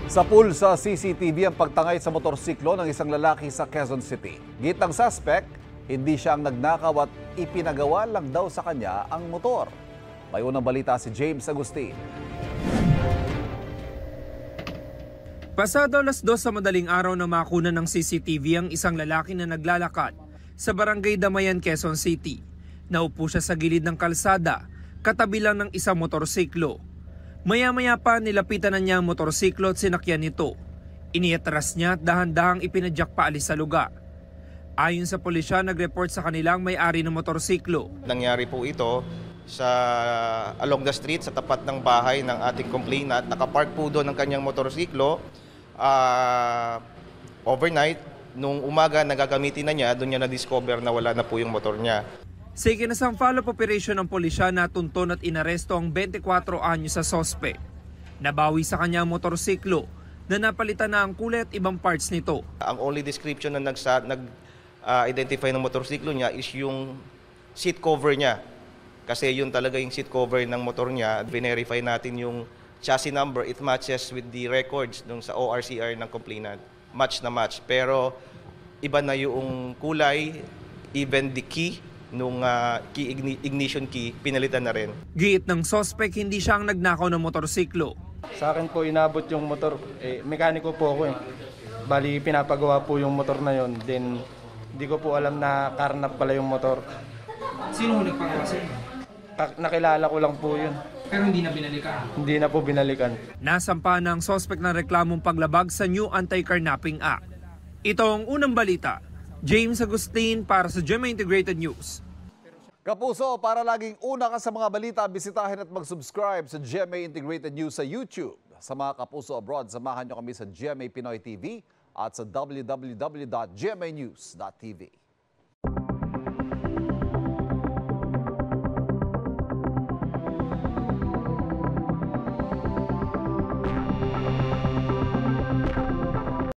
Sa pool sa CCTV ang pagtangay sa motorsiklo ng isang lalaki sa Quezon City. Gitang suspect, hindi siya ang nagnakaw at ipinagawa lang daw sa kanya ang motor. May unang balita si James Agustin. Pasado alas 2 sa madaling araw na makuna ng CCTV ang isang lalaki na naglalakad sa Barangay Damayan, Quezon City. Naupo siya sa gilid ng kalsada, katabi lang ng isang motorsiklo. Maya-maya pa nilapitan na niya ang motorsiklo at sinakyan nito. Iniatras niya at dahan-dahang ipinadyak paalis sa lugar. Ayon sa pulisya, nag-report sa kanilang may-ari ng motorsiklo. Nangyari po ito sa along the street sa tapat ng bahay ng ating complainant. Nakapark po doon ang kanyang motorsiklo. Overnight, nung umaga nagagamitin na niya, doon niya na-discover na wala na po yung motor niya. Sa ikinasang follow-up operation ng pulisya, natunton at inaresto ang 24 anyo sa sospek. Nabawi sa kanya ang motorsiklo na napalitan na ang kulay at ibang parts nito. Ang only description na nag-identify ng motorsiklo niya is yung seat cover niya. Kasi yun talaga yung seat cover ng motor niya. Verify natin yung chassis number, it matches with the records dun sa ORCR ng complainant. Match na match. Pero iba na yung kulay, even the key, nung ignition key, pinalitan na rin. Giit ng sospek, hindi siya ang nagnakaw ng motorsiklo. Sa akin po inabot yung motor, mekaniko po ako Bali pinapagawa po yung motor na yon, then hindi ko po alam na karnap pala yung motor. Sino nagpagawa sa inyo? Nakilala ko lang po yun. Pero hindi na binalikan? Hindi na po binalikan. Nasampa ng sospek ng reklamong paglabag sa New Anti-Carnapping Act. Ito ang unang balita. James Agustin para sa GMA Integrated News. Kapuso, para laging una ka sa mga balita, bisitahin at mag-subscribe sa GMA Integrated News sa YouTube. Sa mga kapuso abroad, samahan nyo kami sa GMA Pinoy TV at sa www.gmanews.tv.